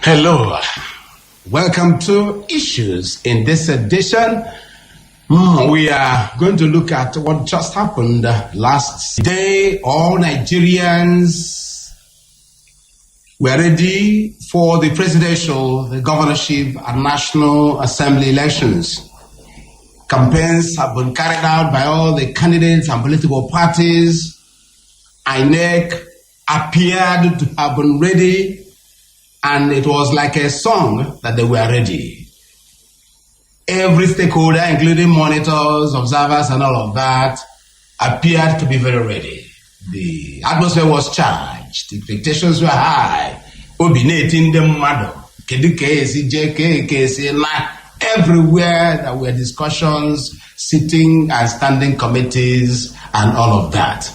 Hello. Welcome to Issues. In this edition, we are going to look at what just happened last day. All Nigerians were ready for the presidential, the governorship, and National Assembly elections. Campaigns have been carried out by all the candidates and political parties. INEC appeared to have been ready, and it was like a song that they were ready. Every stakeholder, including monitors, observers, and all of that, appeared to be very ready. The atmosphere was charged. The expectations were high. Everywhere there were discussions, sitting and standing committees, and all of that.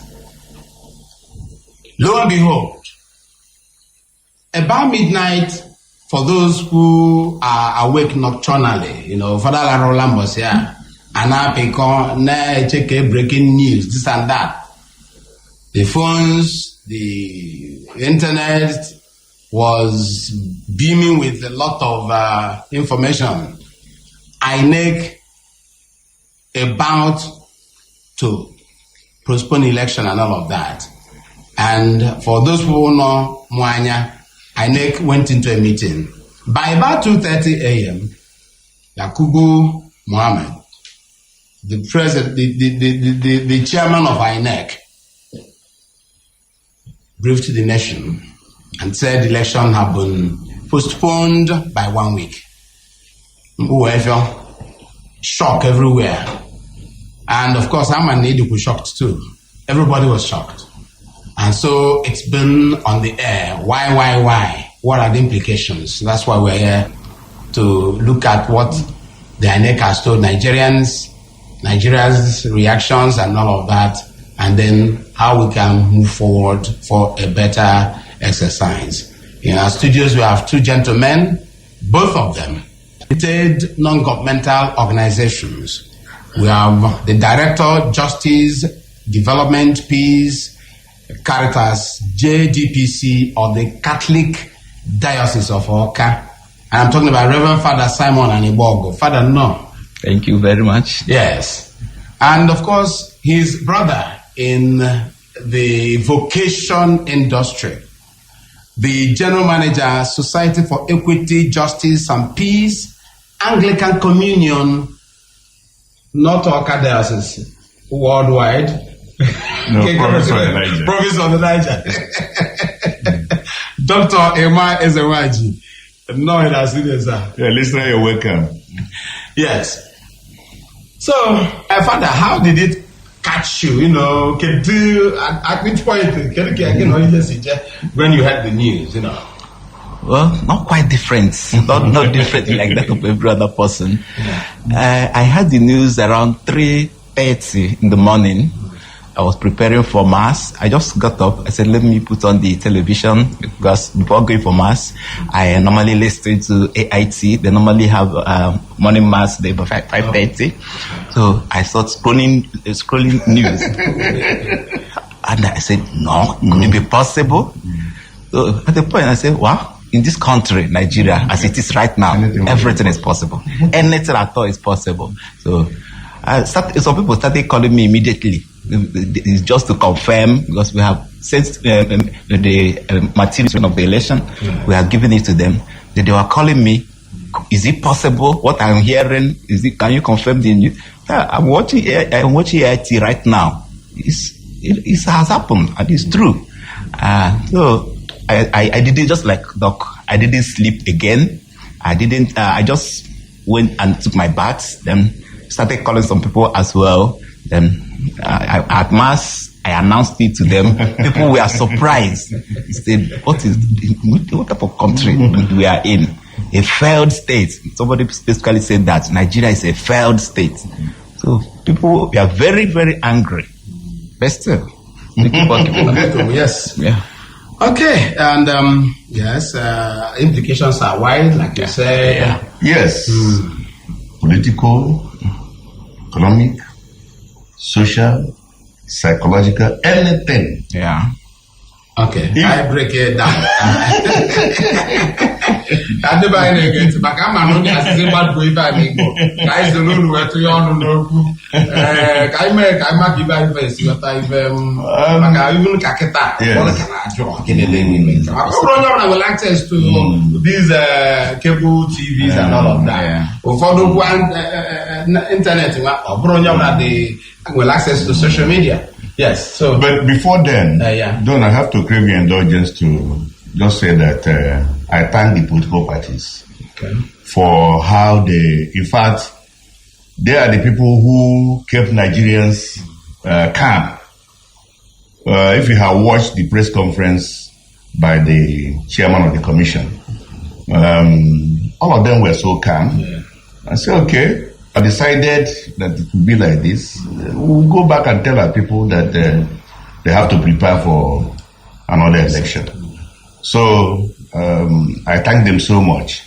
Lo and behold, about midnight, for those who are awake nocturnally, Father Larolam was here, and I check breaking news, this and that. The phones, the internet was beaming with a lot of information. INEC about to postpone election and all of that. And for those who know Mwanya, INEC went into a meeting. By about 2:30 a.m., Yakubu Mohammed, the president, the chairman of INEC, briefed the nation and said the election had been postponed by 1 week. Shock everywhere. And of course, Amanidu was shocked too. Everybody was shocked. And so it's been on the air. Why? What are the implications? That's why we're here to look at what the INEC has told Nigerians, Nigeria's reactions and all of that, and then how we can move forward for a better exercise. In our studios, we have two gentlemen, both of them non-governmental organizations. We have the Director, Justice, Development, Peace, Caritas, JDPC, of the Catholic Diocese of Oka. And I'm talking about Reverend Father Simon Anibogo. Father, no. Thank you very much. Yes. And of course, his brother in the vocation industry, the General Manager, Society for Equity, Justice and Peace, Anglican Communion, not Oka Diocese, worldwide. No, Province of the Niger. Dr. Emma Ezewaji. No, it has been, sir. Yeah, listener, you're welcome. Yes. So, Father, how did it catch you? At which point, when you heard the news, Well, not quite different. not different like that of every other person. Yeah. I heard the news around 3:30 in the morning. I was preparing for Mass. I just got up. I said, let me put on the television, because before going for Mass, I normally listen to AIT. They normally have morning Mass day by 5:30. So I started scrolling news. And I said, no, could it be possible? So at the point, I said, wow. In this country, Nigeria, as it is right now, everything is possible. Anything at all is possible. So some people started calling me immediately. It's just to confirm, because we have sent the materials of the election. We have given it to them. They were calling me. Is it possible? What I'm hearing, can you confirm the news? I'm watching AIT right now. It has happened, and it's true. So I didn't, just like Doc, I didn't sleep again. I just went and took my bath, then started calling some people as well. Then at Mass, I announced it to them. People were surprised. They said, what type of country we are in? A failed state. Somebody specifically said that Nigeria is a failed state. So people were very, very angry. But still, yes. Yeah. Okay, and yes, implications are wide, like you say. Yeah. Yes. Political, economic, social, psychological, anything. Yeah. Okay, I break it down. I never get to back. I'm not as bad boy by me. Guys, the road where to your no. I make very face. But I've even Kaketa. What can I draw? I will access to these cable TVs and all of that. For the one internet, they will access to social media. Yes. So, but before then, Don, I have to crave your indulgence to just say that I thank the political parties for how they, in fact, they are the people who kept Nigerians calm. If you have watched the press conference by the chairman of the commission, all of them were so calm. I said, okay. I decided that it would be like this. We'll go back and tell our people that they have to prepare for another election. So I thank them so much.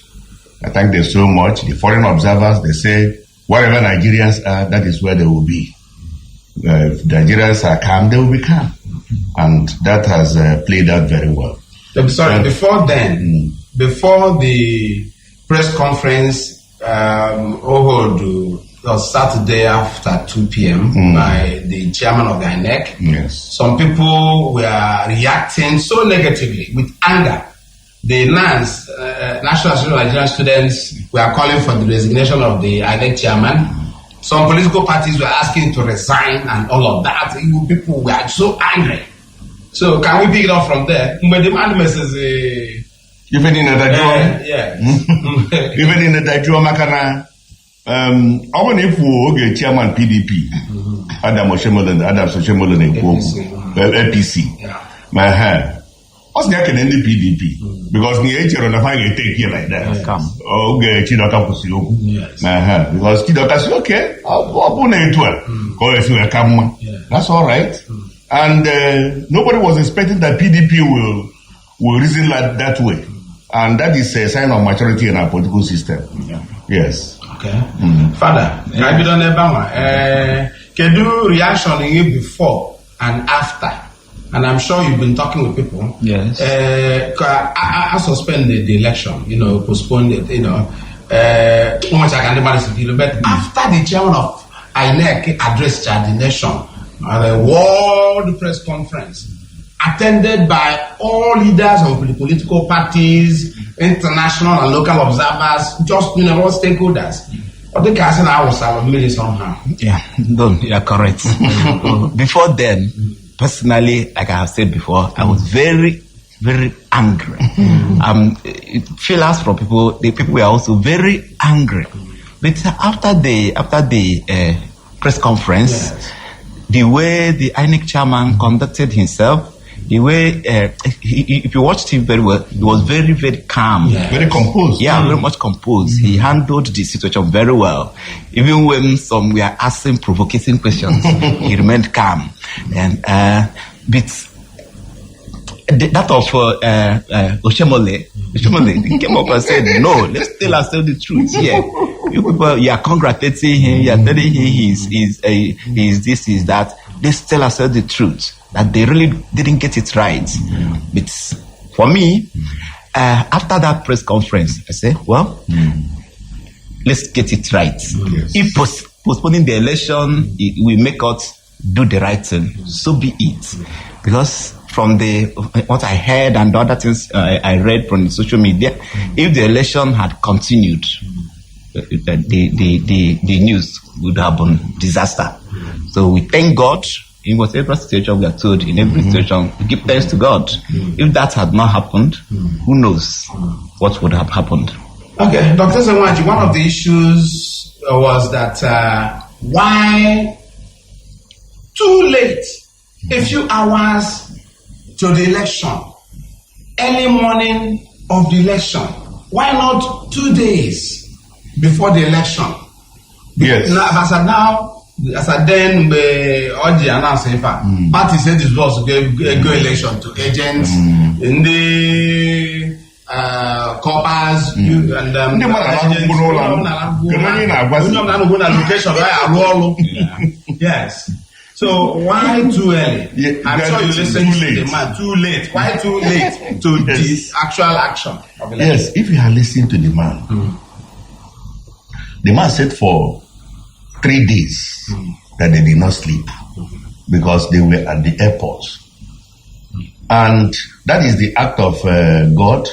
The foreign observers, they say, wherever Nigerians are, that is where they will be. If Nigerians are calm, they will be calm. And that has played out very well. Sorry, before then, before the press conference, Saturday after 2 p.m. by the chairman of the INEC. Yes. Some people were reacting so negatively with anger. The NANS, National Association of Nigerian Students, were calling for the resignation of the INEC chairman. Some political parties were asking to resign and all of that. People were so angry. So can we pick it up from there? But the man says, even in the even in the Dajua Makana, even if we chairman PDP, Adam Oshemolen, APC, my hand. What's the in the PDP? Because the HR on the fire take here like that. Okay, Chidoka Pusioku. Because Chidoka says, okay, I'll put it to her. That's all right. And nobody was expecting that PDP will reason like that way. And that is a sign of maturity in our political system. Yes. Okay. Father, I be done can do reaction in you before and after. And I'm sure you've been talking with people. Yes. I suspended the election, postponed it, much I can do, but after the chairman of INEC addressed the nation at a world press conference, attended by all leaders of the political parties, international and local observers, just all stakeholders. I think I was made somehow. Yeah, no, you are correct. Before then, personally, like I have said before, I was very, very angry. Feelers from people, the people were also very angry. But after the press conference, the way the INEC chairman conducted himself, the way, if you watched him very well, he was very, very calm. Very composed. Yeah, very much composed. He handled the situation very well. Even when some were asking provocating questions, he remained calm. And but that of Oshemole, he came up and said, no, let's tell ourselves the truth here. You people, you are congratulating him, you are telling him he's this, is that. Let's tell ourselves the truth, that they really didn't get it right. But for me, after that press conference, I said, well, let's get it right. If postponing the election will make us do the right thing, so be it. Because from what I heard and the other things I read from the social media, if the election had continued, the news would have been disaster. So we thank God in whatever situation we are told, in every situation, we give thanks to God. If that had not happened, who knows what would have happened. Okay, Dr. Senwaji, one of the issues was that why too late, a few hours to the election, early morning of the election, why not 2 days before the election? Yes. As I then Oji announced party said this was go election to agents in the corpers and location. Yes. So why too early? Yeah, I'm sure you listen to the man. Too late. Why too late to the actual action of election? Yes, if you had listened to the man, the man said for 3 days that they did not sleep because they were at the airport. And that is the act of God.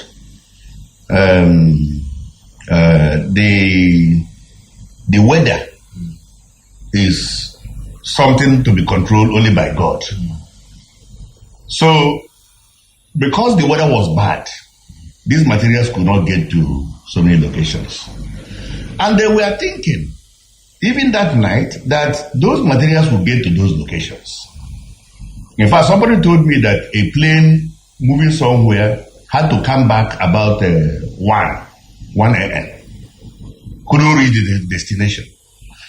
The weather is something to be controlled only by God. So, because the weather was bad, these materials could not get to so many locations. And they were thinking, even that night, that those materials would get to those locations. In fact, somebody told me that a plane moving somewhere had to come back about 1 a.m. Couldn't reach the destination.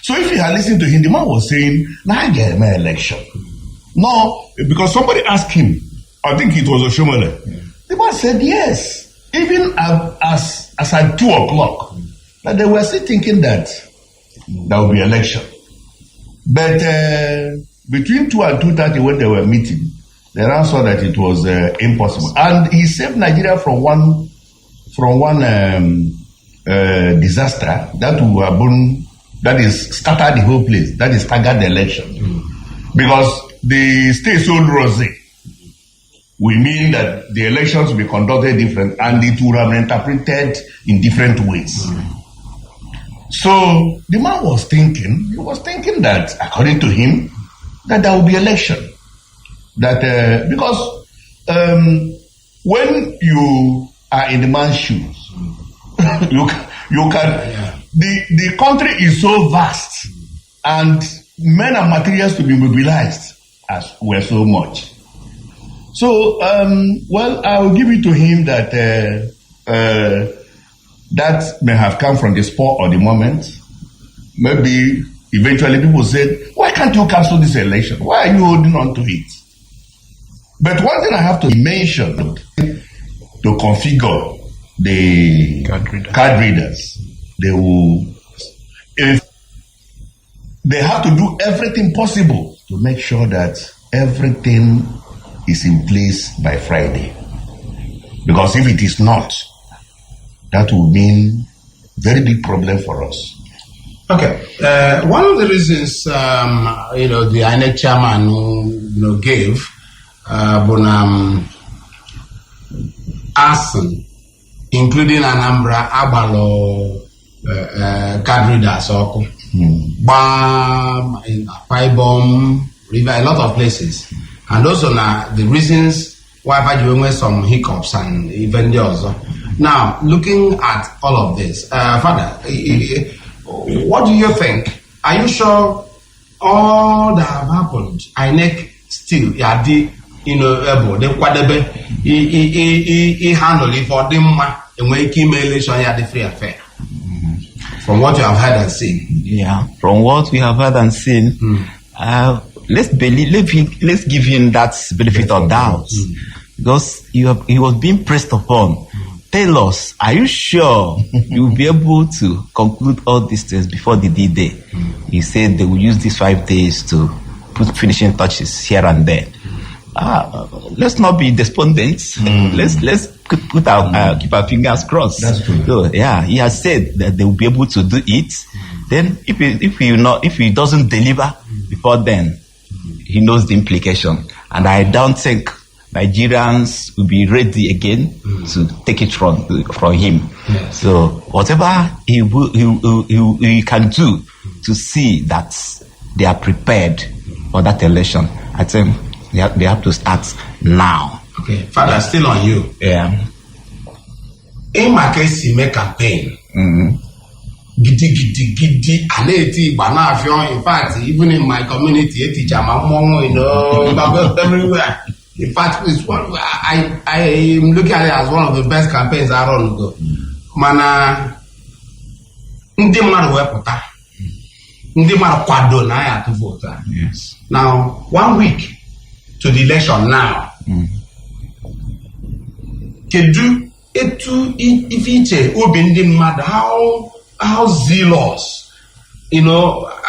So if you had listened to him, the man was saying, "Now I get my election." No, because somebody asked him, I think it was Oshomole. The man said yes. Even as at 2 o'clock, that they were still thinking that there will be election. But between 2 and 2:30 when they were meeting, they now saw that it was impossible. And he saved Nigeria from one disaster that will happen, that is scatter the whole place, that is stagger the election. Because the state so rosy, we mean that the elections will be conducted different and it will have been interpreted in different ways. So the man was thinking that, according to him, that there will be election. That because when you are in the man's shoes, you can. The country is so vast, and men and materials to be mobilized as were so much. So, well, I will give it to him that that may have come from the spur of the moment. Maybe eventually people said, "Why can't you cancel this election? Why are you holding on to it?" But one thing I have to mention, to configure the card readers, they have to do everything possible to make sure that everything is in place by Friday. Because if it is not, that will mean very big problem for us. Okay. One of the reasons, the INEC chairman, gave, Asen, including Anambra, Abalo, card readers, or Bam, Paibom, River, a lot of places. And those are the reasons why you went some hiccups and even yours. Now, looking at all of this, Father, what do you think? Are you sure all that have happened, INEC still, able, they handle it for them and make election the free affair? From what you have heard and seen. Yeah, from what we have heard and seen, let's give him that benefit of doubt. Because he was being pressed upon. Tell us, are you sure you will be able to conclude all these things before the D-Day? He said they will use these 5 days to put finishing touches here and there. Let's not be despondent. Let's put our keep our fingers crossed. That's true. So, yeah, he has said that they will be able to do it. Then, if he doesn't deliver before then, he knows the implication. And I don't think Nigerians will be ready again to take it from him. Yes. So whatever he can do to see that they are prepared for that election, I think they have to start now. Okay, Father, still on you. Yeah. In my case, he make campaign. Giddy, in fact, even in my community, everywhere. In fact, it's one I am looking at it as one of the best campaigns I run. Mana, ndi mmadụ wepụta, ndi mmadụ kwado na ya to vote. Yes. Now, 1 week to the election now. Kedu etu ifiche obi ndị mmadụ, how zealous,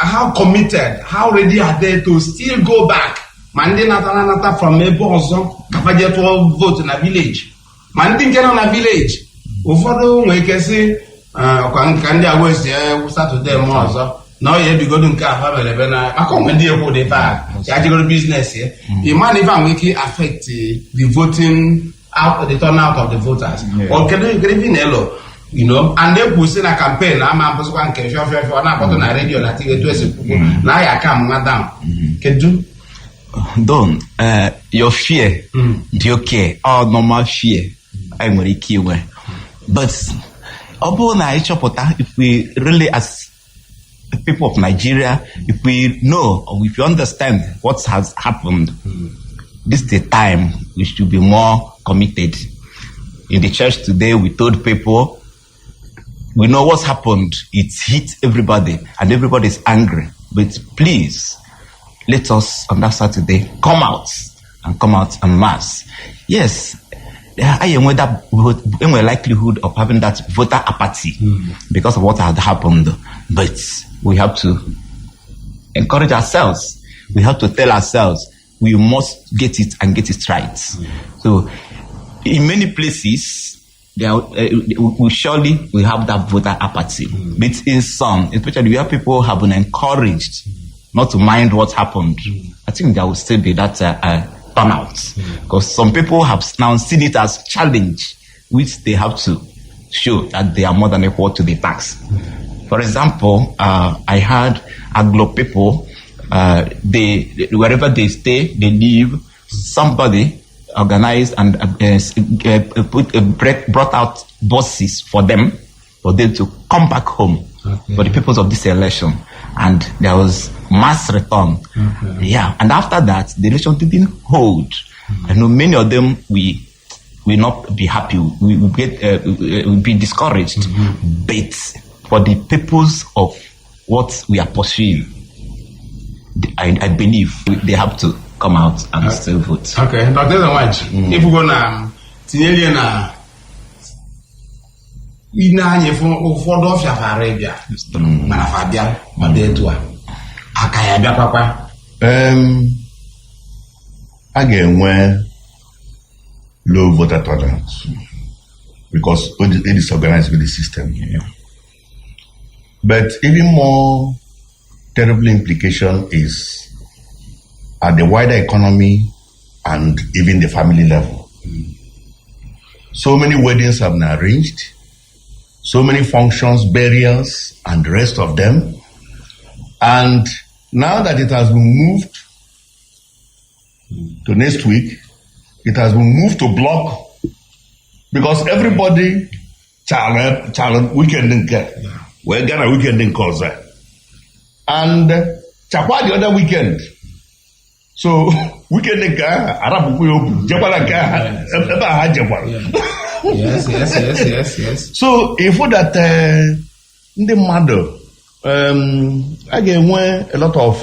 how committed, how ready are they to still go back? Mandi nata from Ebozo, kapaje to vote in a village. Mandi nkena na village. Ufodo mwekesi kandi awes start to them also. Now you be going to family bena. Akomendi eko de fa. Ya go business here. The man even make affect the voting out, the turnout of the voters. Or can you even hello? You know, and they push in a campaign. I'm a person who can show na put on a radio na TV to people. Now I come madam. Can do? Don't your fear, do you care? Or normal fear, I'm very key. But if we really, as people of Nigeria, if we know or if you understand what has happened, this is the time we should be more committed. In the church today, we told people, we know what's happened. It hit everybody, and everybody is angry. But please, let us on that Saturday come out en masse. Yes, I am with that likelihood of having that voter apathy because of what had happened. But we have to encourage ourselves. We have to tell ourselves we must get it and get it right. So, in many places, we surely have that voter apathy. But in some, especially where people have been encouraged not to mind what happened, I think there will still be that turnout. Because some people have now seen it as challenge, which they have to show that they are more than equal to the tax. For example, I heard Aglo people, wherever they stay, they live, somebody organized and brought out buses for them to come back home for the purpose of this election. And there was mass return. Yeah, and after that, the election didn't hold. I know many of them will not be happy. We will be discouraged. But for the purpose of what we are pursuing, I believe they have to come out and still vote. Okay, Dr. Zawaj, if we're gonna tinye na inanye ụfọdụ ọfịa Arabia mana fabia madetua akaya bịa papa a ga-enwe low voter turnout because it is organized with the system. But even more terrible implication is at the wider economy and even the family level. So many weddings have been arranged, so many functions, burials, and the rest of them. And now that it has been moved to next week, it has been moved to block because everybody child weekend in care. We're gonna weekend in Koza. And Chakwa the other weekend. So weekend in care, Arab Jabala care, Yes. So if that the mother again a lot of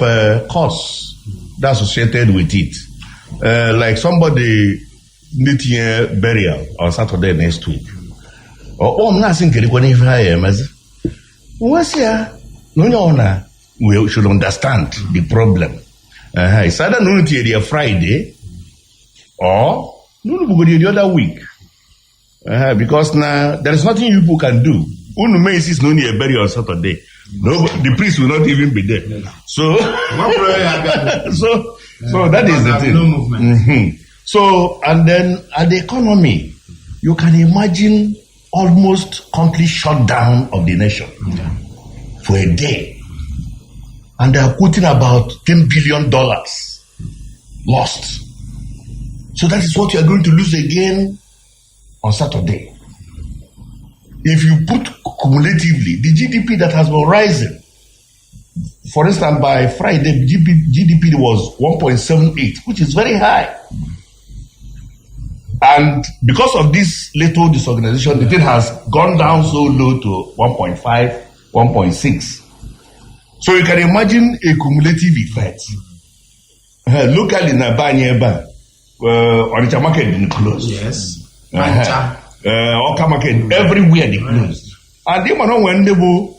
costs that's associated with it. Like somebody needing burial on Saturday next week. Or I'm not thinking we should understand the problem. It's either no Friday or no the other week. Because now there is nothing you people can do. Unu may insist no need a burial on Saturday. No, the priest will not even be there. So, so that is the thing. No movement. So, and then at the economy, you can imagine almost complete shutdown of the nation for a day. And they are putting about $10 billion lost. So that is what you are going to lose again on Saturday. If you put cumulatively the GDP that has been rising, for instance, by Friday, GDP was 1.78, which is very high. And because of this little disorganization, the thing has gone down so low to 1.5, 1.6. So you can imagine a cumulative effect. Locally in Abanyeba, Onitsha market didn't close. Yes. Oka market, everywhere they closed. And they were not when they were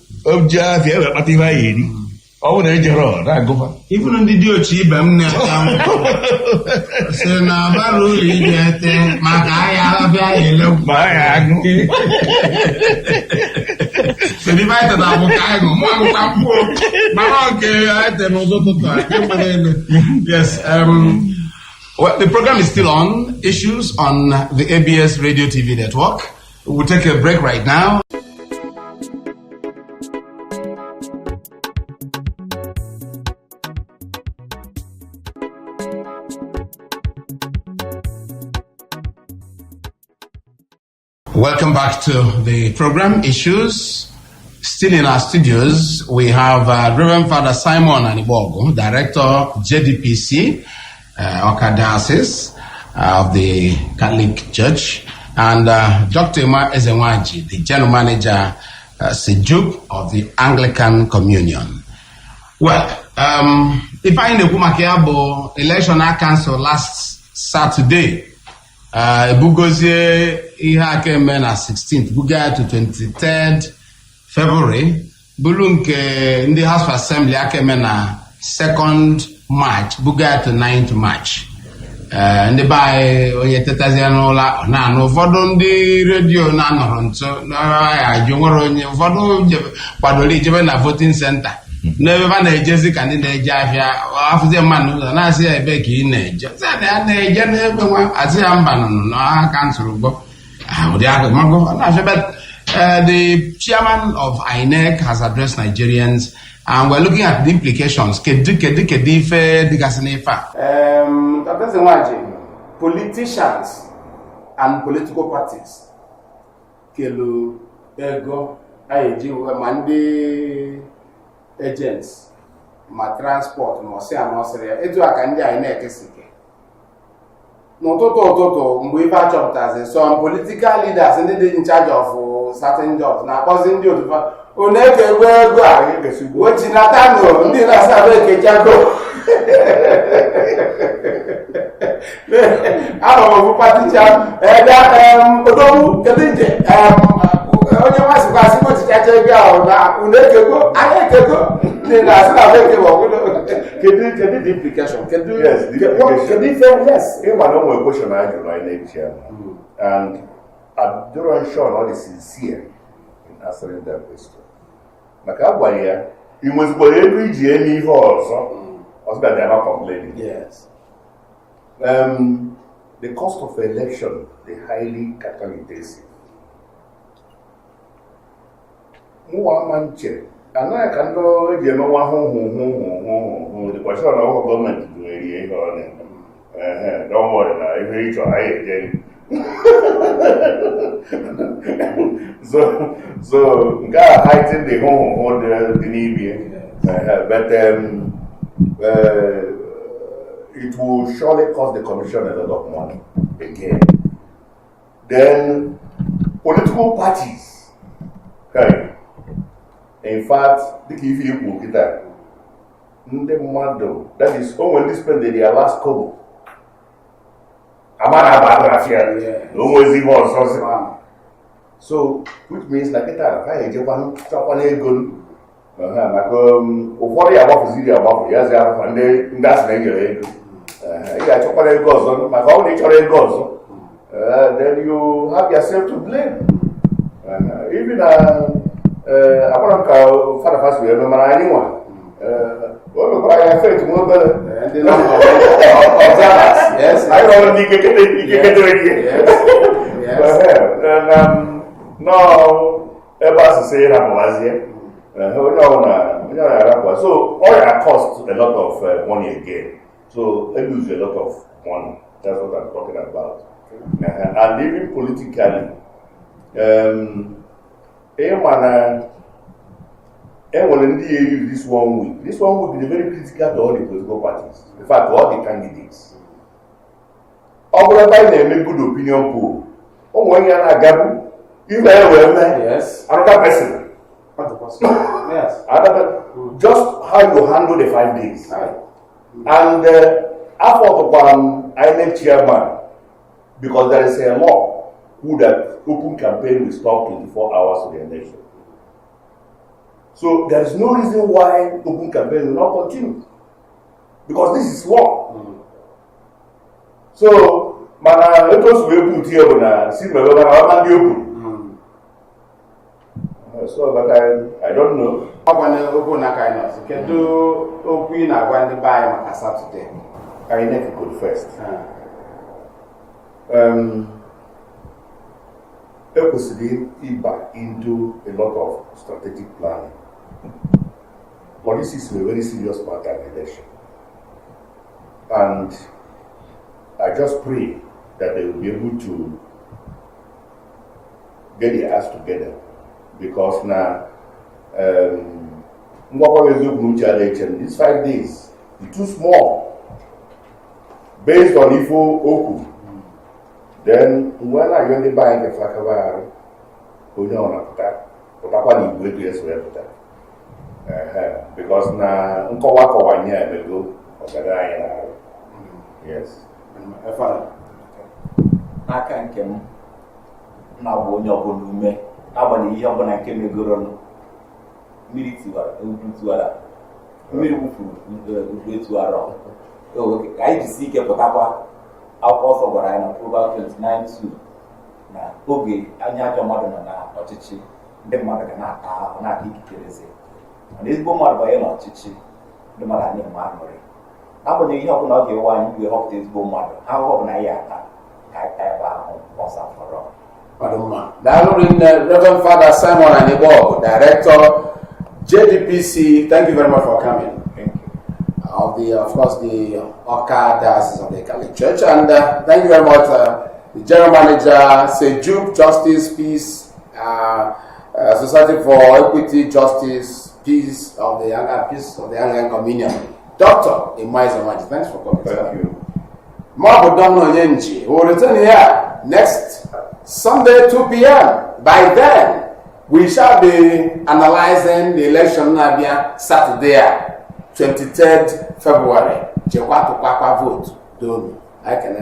Oh, they go. Even on the Diochi, Bam, so now, Baruli, Makaya, so divided our yes, well, the program is still on, issues on the ABS Radio TV network. We'll take a break right now. Welcome back to the program, Issues. Still in our studios, we have Reverend Father Simon Anibogo, Director, JDPC, Awka Diocese of the Catholic Church, and Dr. Emma Ezenwaji, the General Manager, Sejuk of the Anglican Communion. Well, if I in the Kumakiabo election I cancelled last Saturday, Bugozie Iha came in 16th, Buga to 23rd February, Bulunke in the House of Assembly came in 2nd March, Buga to 9th March. And the by Oyetazanola, no, Vodon the radio, none, so I Jumoro, Padoli, Jevena voting center. Never man a Jessica candidate Javia after the man and I say a Becky in age. I say I'm no, I can't go. But the chairman of INEC has addressed Nigerians, and we're looking at the implications. Politicians and political parties. Kelu Ego Aiji Mandi agents, my transport, no say I'm not serious. It's like I'm there in a no, Toto, we have chapters. Some political leaders and they in charge of certain jobs. Now, causing you to Uneke, where go? What in Natano? Did I say Jago? I don't know, party jam. Odomu, Kadije, onye masị kwasị mo ti chacha ebe ahụ na unekego anyị ekego dị na asị na ekego kedu the implication kedu yes ịma na onwe question I jụrụ anyị na-eche and I'm sure not sincere in answering that question maka agwara ya ị nwezikwara ego iji eme ihe ọzọ ọzọ that they are not complaining. Yes. The cost of election is highly capital intensive. One check. And I can go the question of government to don't worry now, if you try again. So God heighten the home the Libya. But it will surely cost the commission a lot of money again. Then political parties. Okay. In fact, if you put that, that is when they spend their last kobo. So, which means like that, I Japan, what about the about yes, and that's negative. Chocolate goes on, my own chocolate goes on. Then you have yourself to blame. Even I want to Father Fast, we remember anyone. What I affect more better. And the number of yes, I don't think you get it. Yes. Now, everybody say that was here. So, oil costs a lot of money again. So, they lose a lot of money. That's what I'm talking about. And even politically, and this 1 week. This 1 week is very critical to all the political parties. In fact, all the candidates. Everybody make good opinion poll. Yes. Another person. Yes. Just how you handle the 5 days. Right. And after INEC chairman, because there is a law who that open campaign will stop 24 hours of the election. So there is no reason why open campaign will not continue. Because this is war. So, mana let us wait put here when I see my brother open. So, but I don't know. I want to open a kind of can do open a one to buy a Saturday. I never could first. Equity back into a lot of strategic planning. Policy is a very serious matter in election. And I just pray that they will be able to get their ass together. Because now, these 5 days is too small. Based on Ifo Oku, then when I went to buy the Flakavar, because now, yes. I can't come now. Abani ihe ọbụla nke megoro mmiri tiwara tiwara mmiri wufuru etuara ka anyị jisi ike pụtakwa akwụkwọ nsọ gwara anyị na Proverbs 29:2 na oge anya ajọ mmadụ nọ na ọchịchị ndị mmadụ ga na-ata ahụ na-ata ikikerezi mana ezigbo mmadụ banye n'ọchịchị ndị mmadụ anyị ma aṅụrị abụghị ihe ọbụla ọ ga-ewe anyị bụ ịhọpụta ezigbo mmadụ ahụhụ ọbụla anyị ata ka anyị taa ebe ahụ ọsa fọrọ. Reverend Father Simon Anibo, Director, JDPC, thank you very much for coming. Thank you. Of course, the Oka Diocese of the Catholic Church, and thank you very much, the General Manager, Sejuk Justice, Peace, Society for Equity, Justice, Peace of the Anglican Communion, Dr. Imaiza Maji. Thanks for coming. Thank you. Mabu Domno Yenji, who will return here next Sunday, 2 p.m. By then, we shall be analyzing the election Saturday, 23rd February. Chekwatu Kwakwa vote. Don't I can